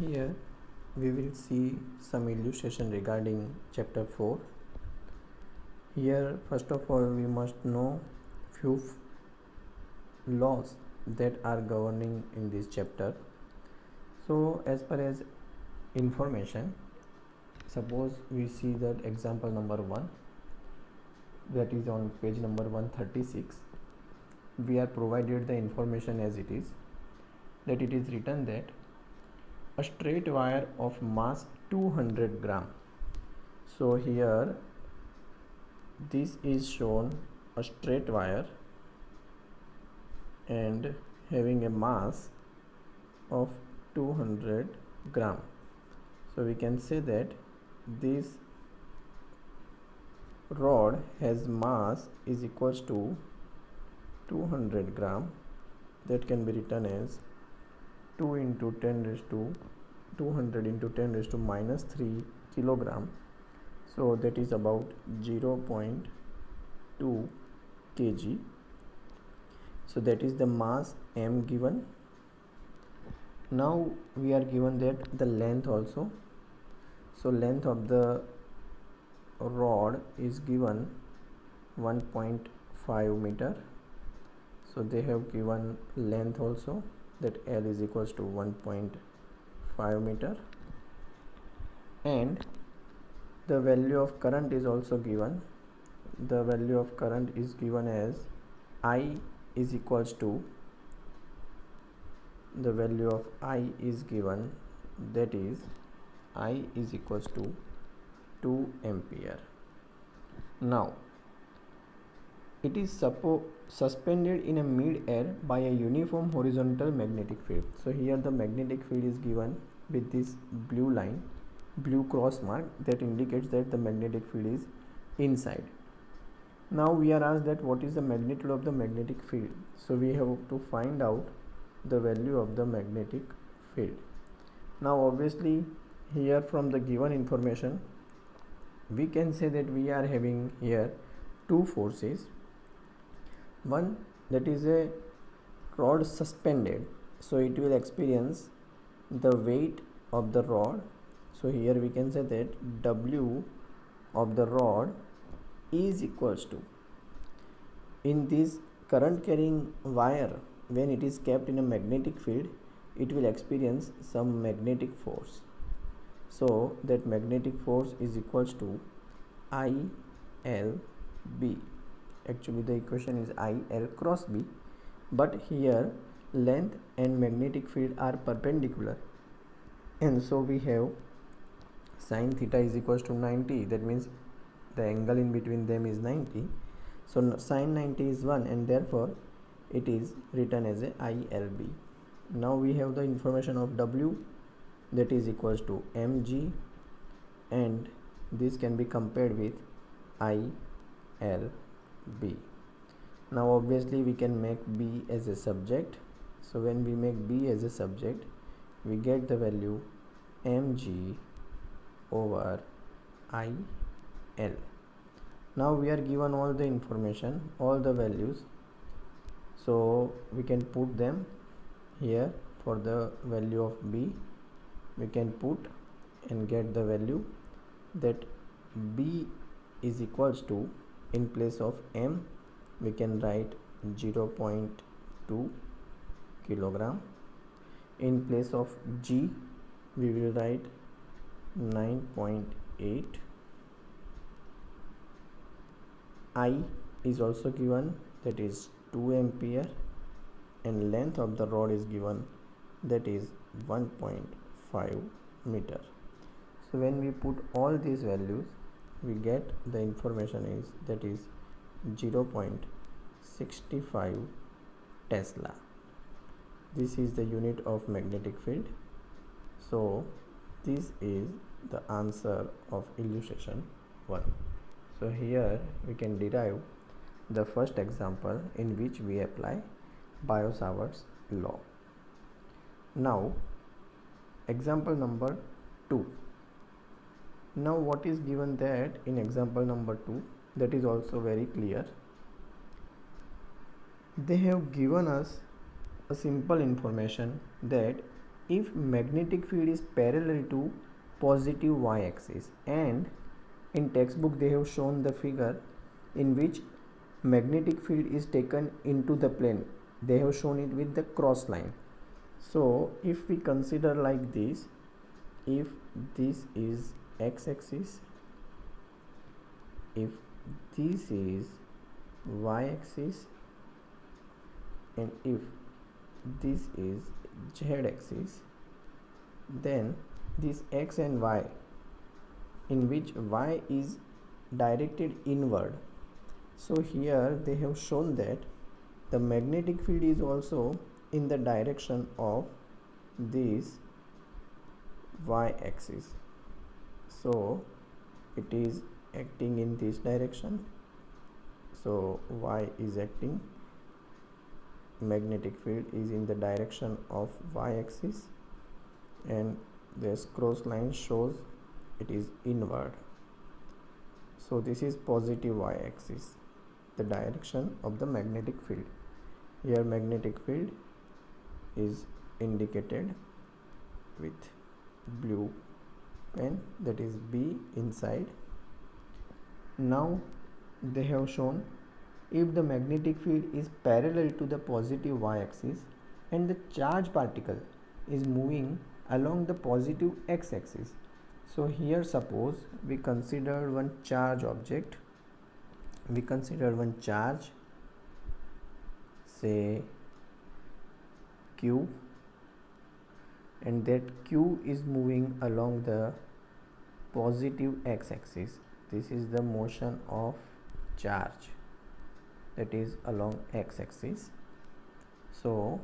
Here we will see some illustration regarding chapter 4. Here first of all we must know few laws that are governing in this chapter. So as per as information, suppose we see that example number 1, that is on page number 136. We are provided the information as it is, that it is written that a straight wire of mass 200 gram. So here this is shown a straight wire and having a mass of 200 gram. So we can say that this rod has mass is equals to 200 gram. That can be written as 2 into 10 raised to 200 into 10 raised to minus 3 kilogram. So that is about 0.2 kg. So that is the mass m given. Now we are given that the length also. So length of the rod is given 1.5 meter. So they have given length also, that L is equals to 1.5 meter, and the value of current is also given. The value of current is given as I is equals to, the value of I is given, that is I is equals to 2 ampere. Now it is suspended in a mid-air by a uniform horizontal magnetic field. So here the magnetic field is given with this blue line, blue cross mark, that indicates that the magnetic field is inside. Now we are asked that what is the magnitude of the magnetic field. So we have to find out the value of the magnetic field. Now obviously here from the given information we can say that we are having here two forces. One, that is a rod suspended, so it will experience the weight of the rod. So here we can say that W of the rod is equals to, in this current carrying wire, when it is kept in a magnetic field, it will experience some magnetic force. So that magnetic force is equals to ILB. Actually the equation is IL cross B, but here length and magnetic field are perpendicular, and so we have sin theta is equals to 90. That means the angle in between them is 90. So sin 90 is 1, and therefore it is written as a ILB. Now we have the information of W, that is equals to mg, and this can be compared with ILB. Now obviously we can make B as a subject. So when we make B as a subject, we get the value mg over IL. Now we are given all the information, all the values, so we can put them here. For the value of B we can put and get the value that B is equals to, in place of M we can write 0.2 kilogram, in place of G we will write 9.8. I is also given, that is 2 ampere, and length of the rod is given, that is 1.5 meter. So when we put all these values, we get the information is, that is 0.65 Tesla. This is the unit of magnetic field. So this is the answer of illustration 1. So here we can derive the first example in which we apply Biot-Savart's law. Now example number 2. Now what is given that in example number 2, that is also very clear. They have given us a simple information that if magnetic field is parallel to positive y-axis, and in textbook they have shown the figure in which magnetic field is taken into the plane. They have shown it with the cross line. So if we consider like this, if this is x-axis, if this is y-axis, and if this is z-axis, then this x and y, in which y is directed inward. So here they have shown that the magnetic field is also in the direction of this y-axis. So it is acting in this direction. So y is acting, magnetic field is in the direction of y-axis, and this cross line shows it is inward. So this is positive y-axis, the direction of the magnetic field. Here magnetic field is indicated with blue pen, that is B inside. Now they have shown if the magnetic field is parallel to the positive y-axis and the charge particle is moving along the positive x-axis. So here suppose we consider one charge object, we consider one charge, say Q, and that Q is moving along the positive x-axis. This is the motion of charge, that is along x-axis. So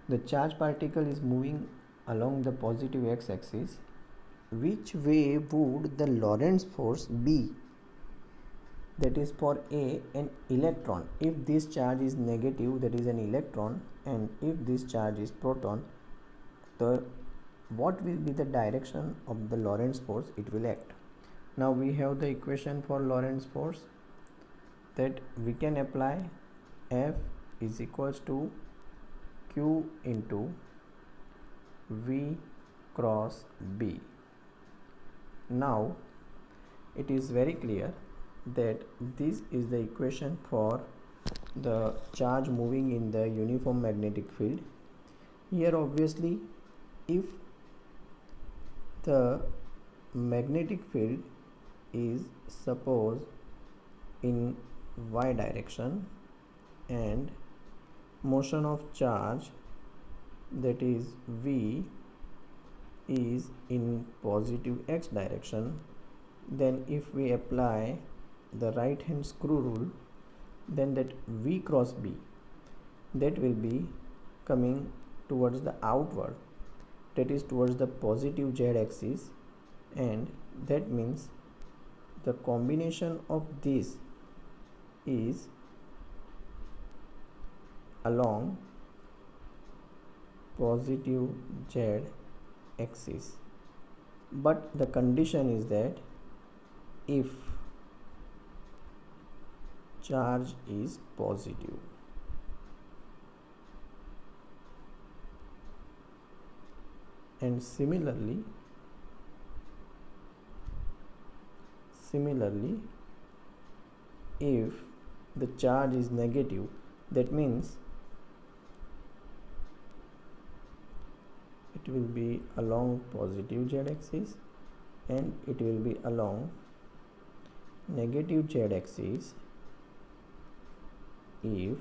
the charge particle is moving along the positive x-axis. Which way would the Lorentz force be? That is for an electron. If this charge is negative, that is an electron, and if this charge is proton, what will be the direction of the Lorentz force it will act? Now we have the equation for Lorentz force, that we can apply F is equals to Q into V cross B. Now it is very clear that this is the equation for the charge moving in the uniform magnetic field. Here obviously if the magnetic field is suppose in y direction and motion of charge, that is V, is in positive x direction, then if we apply the right hand screw rule, then that V cross B, that will be coming towards the outward, that is towards the positive z axis, and that means the combination of this is along positive z axis. But the condition is that if charge is positive, and similarly if the charge is negative, that means it will be along positive z axis and it will be along negative z axis if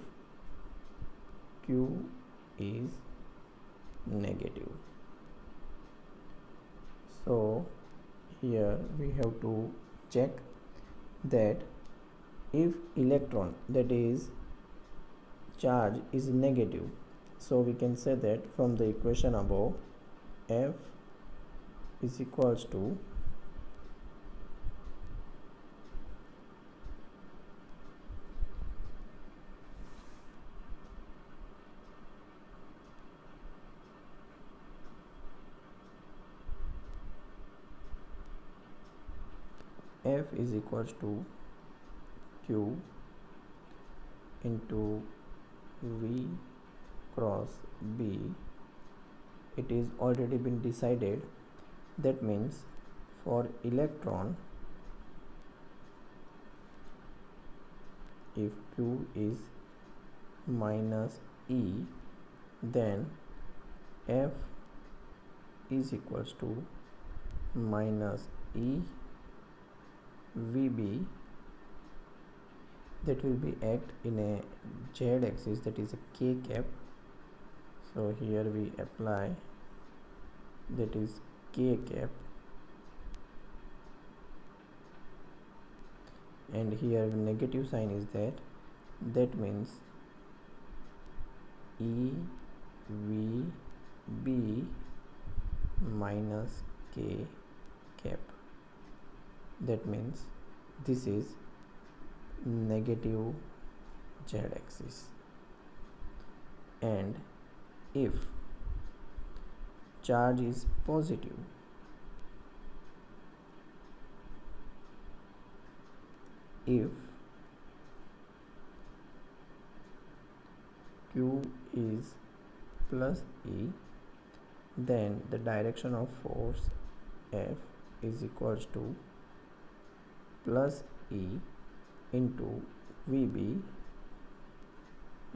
Q is negative. So here we have to check that if electron, that is charge, is negative, so we can say that from the equation above, F is equals to F is equals to Q into V cross B it is already been decided. That means for electron, if Q is minus E, then F is equals to minus E VB, that will be act in a Z axis, that is a K cap. So here we apply, that is K cap, and here negative sign is that means E V B minus K cap, that means this is negative Z axis. And if charge is positive, if Q is plus E, then the direction of force F is equals to plus E into VB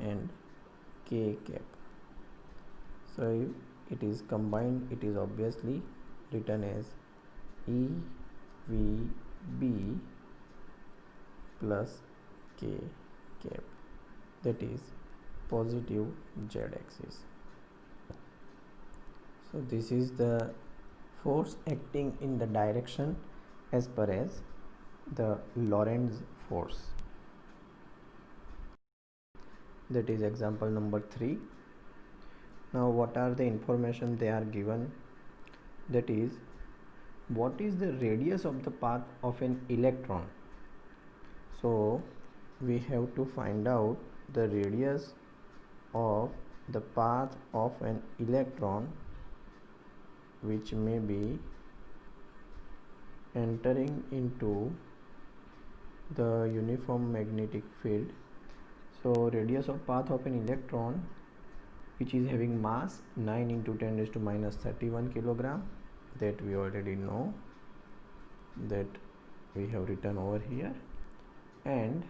and K cap. So if it is combined, it is obviously written as EVB plus K cap, that is positive Z axis. So this is the force acting in the direction as per as the Lorentz force. That is example number 3. Now what are the information they are given? That is, what is the radius of the path of an electron? So we have to find out the radius of the path of an electron which may be entering into the uniform magnetic field. So radius of path of an electron which is having mass 9 into 10 raised to minus 31 kilogram, that we already know, that we have written over here, and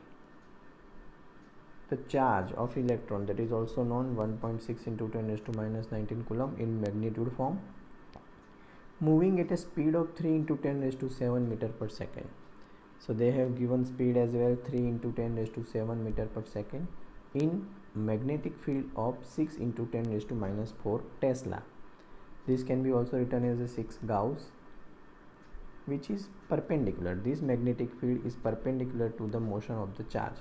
the charge of electron, that is also known 1.6 into 10 raised to minus 19 coulomb in magnitude form, moving at a speed of 3 into 10 raised to 7 meter per second. So they have given speed as well, 3 into 10 raised to 7 meter per second in magnetic field of 6 into 10 raised to minus 4 Tesla. This can be also written as a 6 Gauss, which is perpendicular. This magnetic field is perpendicular to the motion of the charge.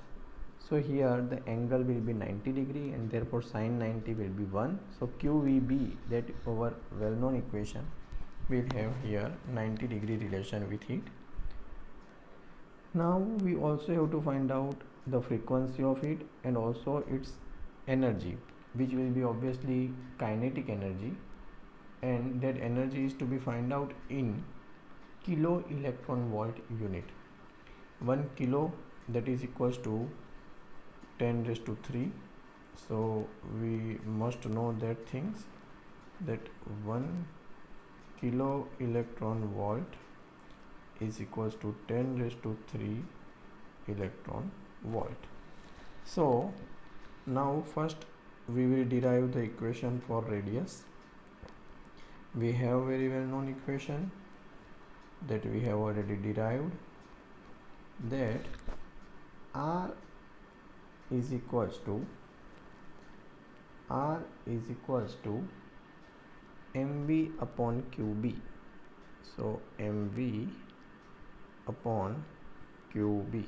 So here the angle will be 90 degree and therefore sin 90 will be 1. So QVB, that our well known equation, will have here 90 degree relation with it. Now we also have to find out the frequency of it and also its energy, which will be obviously kinetic energy, and that energy is to be found out in kilo electron volt unit. 1 kilo, that is equals to 10 raised to 3. So we must know that things, that 1 kilo electron volt is equals to 10 raised to 3 electron volt. So now first we will derive the equation for radius. We have very well known equation that we have already derived, that R is equals to mv upon qb. So mv upon qb,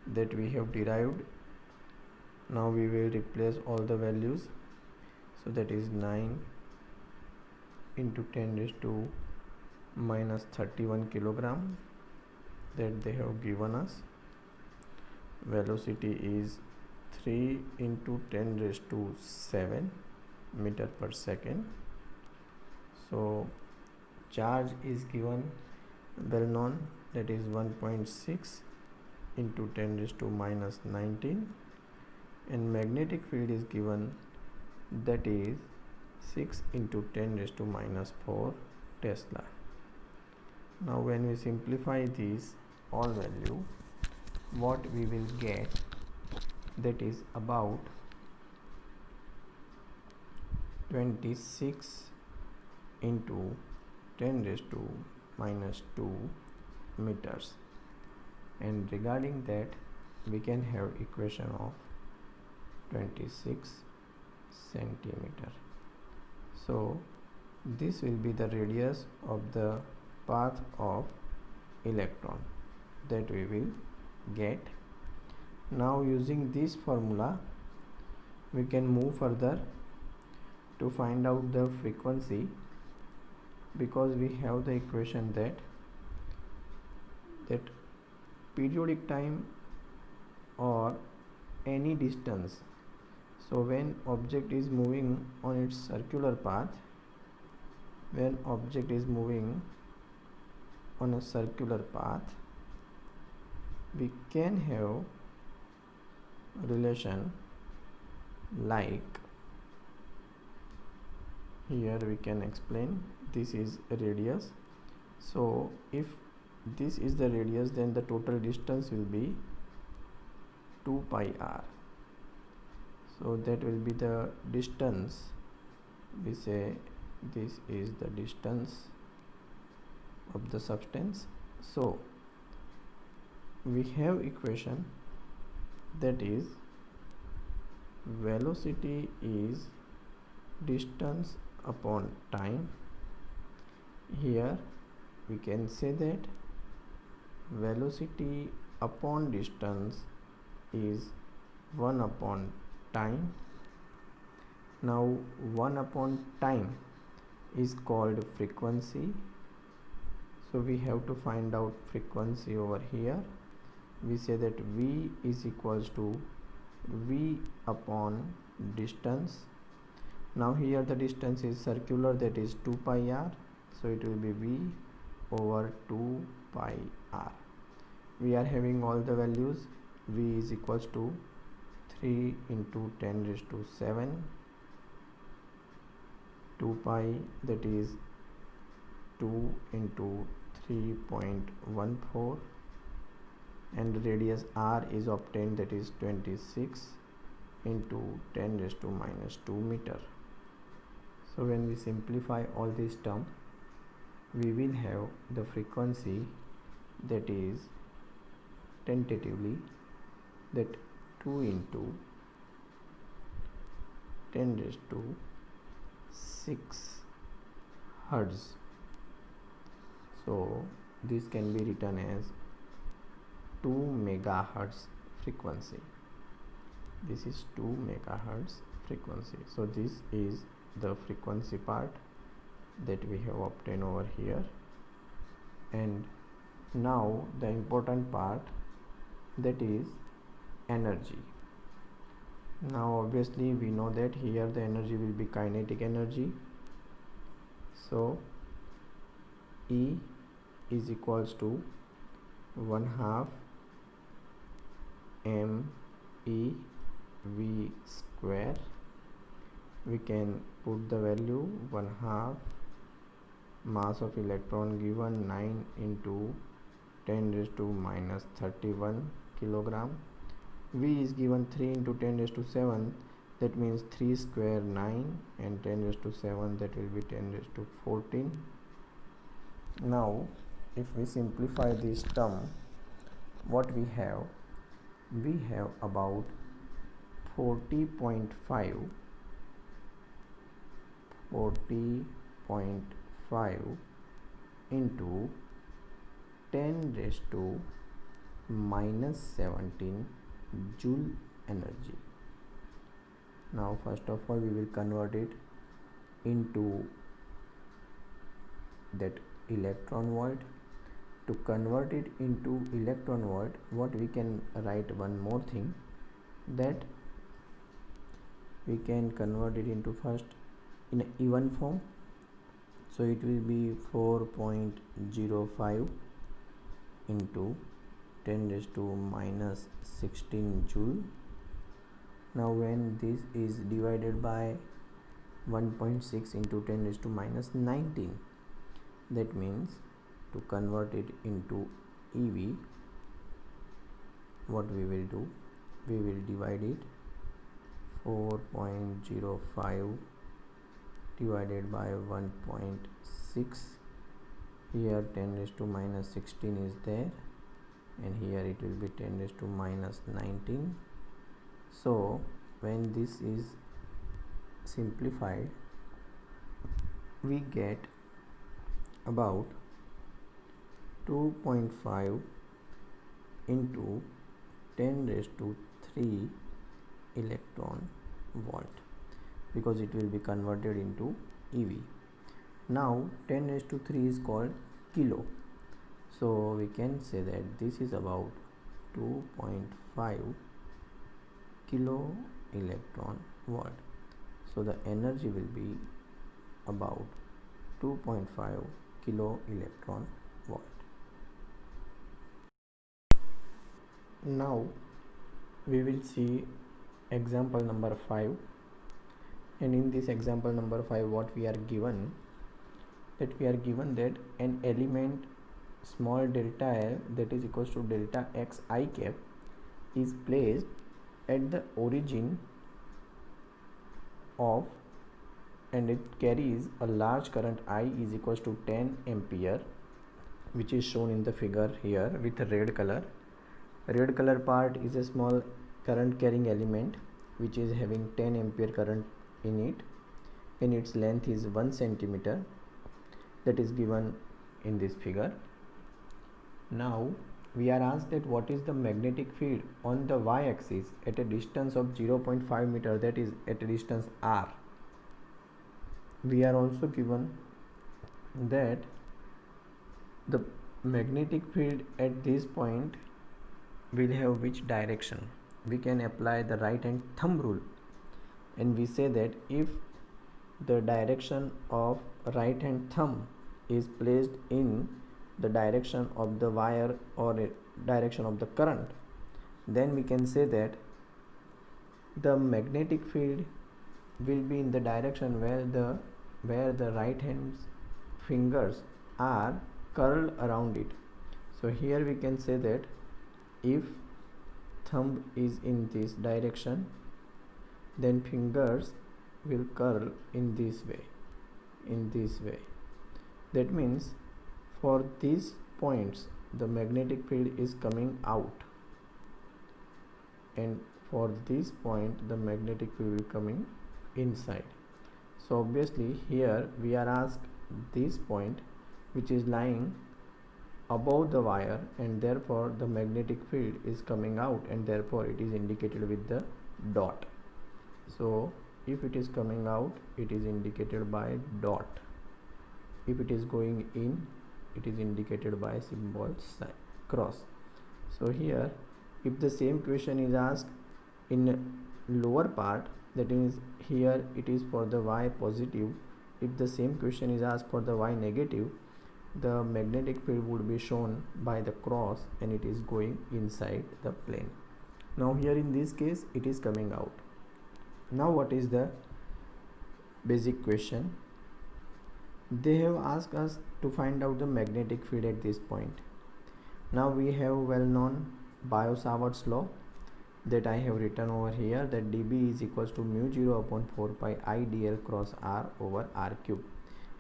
that we have derived. Now we will replace all the values. So that is 9 into 10 raised to minus 31 kilogram, that they have given us. Velocity is 3 into 10 raised to 7 meter per second. So charge is given well known, that is 1.6 into 10 raised to minus 19, and magnetic field is given, that is 6 into 10 raised to minus 4 Tesla. Now when we simplify these all value, what we will get, that is about 26 into 10 raised to minus 2 meters, and regarding that we can have equation of 26 centimeter. So this will be the radius of the path of electron that we will get. Now using this formula we can move further to find out the frequency, because we have the equation that periodic time or any distance. So when object is moving on its circular path, when object is moving on a circular path, we can have relation like here we can explain this is radius. So if this is the radius, then the total distance will be 2 pi r. So that will be the distance. We say this is the distance of the substance. So we have equation that is velocity is distance upon time. Here we can say that velocity upon distance is 1 upon time. Now 1 upon time is called frequency. So we have to find out frequency over here. We say that V is equals to V upon distance. Now here the distance is circular, that is 2 pi r. So it will be V over 2 pi r. We are having all the values. V is equals to 3 into 10 raised to 7, 2 pi, that is 2 into 3.14, and radius r is obtained, that is 26 into 10 raised to minus 2 meter. So when we simplify all these terms, we will have the frequency, that is tentatively that 2 into 10 raised to 6 hertz. So this can be written as 2 megahertz frequency. This is 2 megahertz frequency. So this is the frequency part that we have obtained over here. And now the important part, that is energy. Now obviously we know that here the energy will be kinetic energy. So E is equals to 1/2 m/e v square. We can put the value 1/2 mass of electron given 9 into 10 raised to minus 31 kilogram. V is given 3 into 10 raised to 7, that means 3 square 9, and 10 raised to 7, that will be 10 raised to 14. Now if we simplify this term, what we have about 40.5 into 10 raised to minus 17 joule energy. Now first of all we will convert it into that electron volt. To convert it into electron volt, what we can write one more thing, that we can convert it into first in an even form. So it will be 4.05 into 10 raised to minus 16 joule. Now when this is divided by 1.6 into 10 raised to minus 19. That means to convert it into EV, what we will do, we will divide it 4.05 divided by 1.6. Here 10 raised to minus 16 is there, and here it will be 10 raised to minus 19. So when this is simplified, we get about 2.5 into 10 raised to 3 electron volt, because it will be converted into EV. Now 10 raised to 3 is called kilo, so we can say that this is about 2.5 kilo electron volt. So the energy will be about 2.5 kilo electron volt. Now we will see example number 5, and in this example number 5 what we are given, that we are given that an element small delta L, that is equals to delta x I cap, is placed at the origin of, and it carries a large current I is equals to 10 ampere, which is shown in the figure here with a red color. Red color part is a small current carrying element which is having 10 ampere current in it, and its length is 1 centimeter, that is given in this figure. Now we are asked that what is the magnetic field on the y-axis at a distance of 0.5 meter, that is at a distance r. We are also given that the magnetic field at this point will have which direction. We can apply the right hand thumb rule, and we say that if the direction of right hand thumb is placed in the direction of the wire or direction of the current, then we can say that the magnetic field will be in the direction where the right hand's fingers are curled around it. So here we can say that if thumb is in this direction, then fingers will curl in this way. That means for these points the magnetic field is coming out, and for this point the magnetic field will coming inside. So obviously here we are asked this point which is lying above the wire, and therefore the magnetic field is coming out, and therefore it is indicated with the dot. So if it is coming out, it is indicated by dot. If it is going in, it is indicated by symbol sign cross. So here if the same question is asked in lower part, that is here it is for the y positive, if the same question is asked for the y negative, the magnetic field would be shown by the cross, and it is going inside the plane. Now here in this case it is coming out. Now what is the basic question? They have asked us to find out the magnetic field at this point. Now we have well known Biot-Savart's law that I have written over here, that dB is equals to mu 0 upon 4 pi I dl cross r over r cube.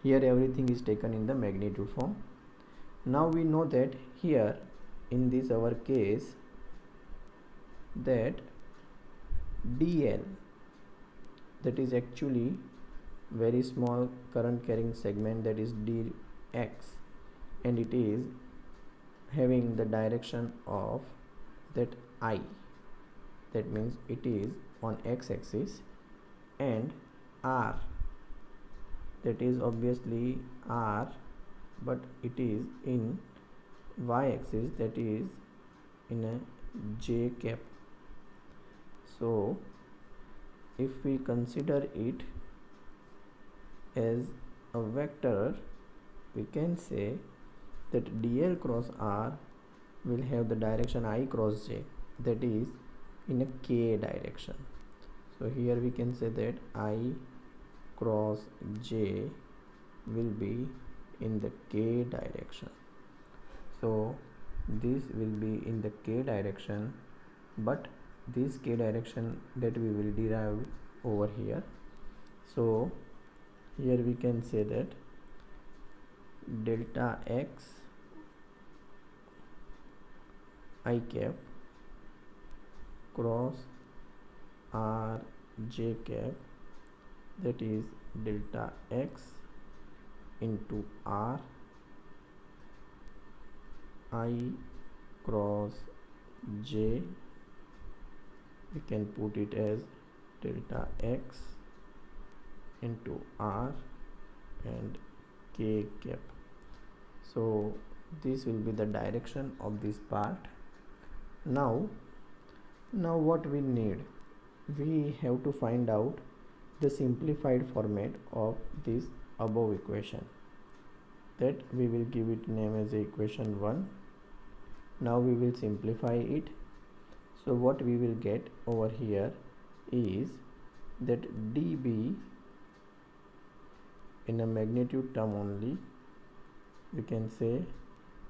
Here everything is taken in the magnitude form. Now we know that here in this our case that dl, that is actually very small current carrying segment, that is dx, and it is having the direction of that I, that means it is on x-axis, and r, that is obviously r, but it is in y-axis, that is in a j cap. So if we consider it as a vector, we can say that dl cross r will have the direction I cross j, that is in a k direction. So here we can say that I cross J will be in the K direction. So this will be in the K direction, but this K direction that we will derive over here. So here we can say that delta x I cap cross r j cap, that is delta x into r I cross j, we can put it as delta x into r and k cap. So this will be the direction of this part. Now what we need, we have to find out the simplified format of this above equation, that we will give it name as equation 1. Now we will simplify it. So what we will get over here is that dB in a magnitude term only, we can say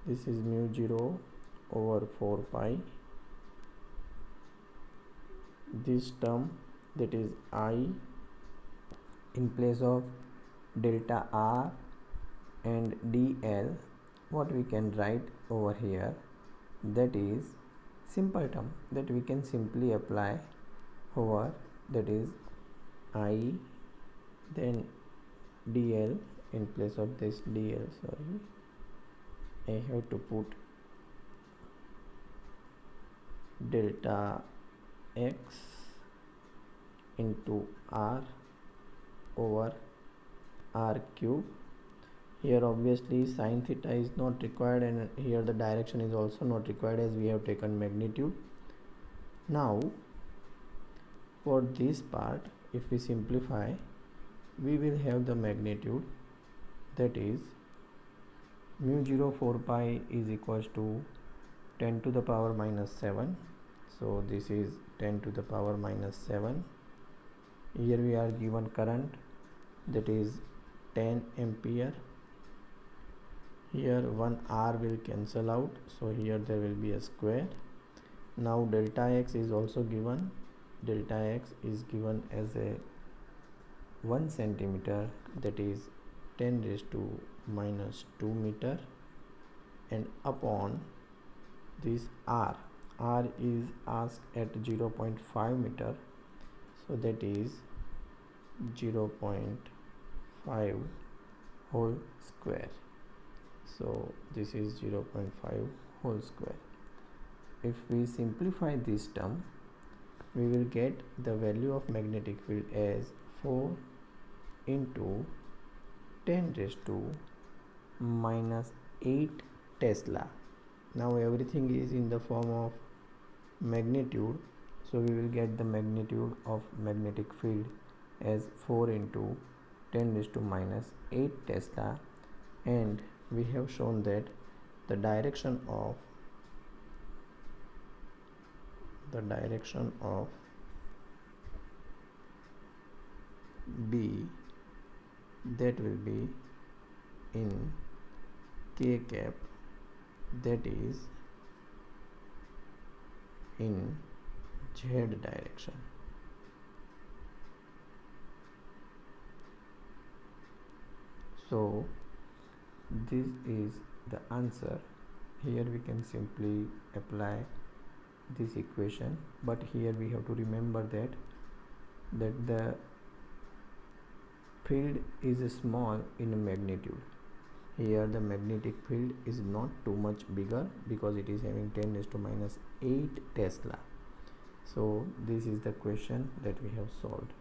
this is mu 0 over 4 pi. This term, that is I, in place of delta R and dl, what we can write over here, that is simple term that we can simply apply over, that is I, then dl, in place of this dl, sorry, I have to put delta x into r over r cube. Here obviously sin theta is not required, and here the direction is also not required as we have taken magnitude. Now for this part, if we simplify, we will have the magnitude, that is mu 0 4 pi is equals to 10 to the power minus 7. So this is 10 to the power minus 7. Here we are given current, that is 10 ampere. Here 1 r will cancel out, so here there will be a square. Now delta x is also given. Delta x is given as a 1 centimeter, that is 10 raised to minus 2 meter, and upon this r is asked at 0.5 meter, so that is 0.5 whole square. So this is 0.5 whole square. If we simplify this term, we will get the value of magnetic field as 4 into 10 raised to minus 8 Tesla. Now everything is in the form of magnitude, so we will get the magnitude of magnetic field as 4 into 10 raised to minus 8 Tesla, and we have shown that the direction of B, that will be in K cap, that is in Z direction. So this is the answer. Here we can simply apply this equation, but here we have to remember that the field is small in magnitude. Here the magnetic field is not too much bigger because it is having 10 raised to minus 8 Tesla. So this is the question that we have solved.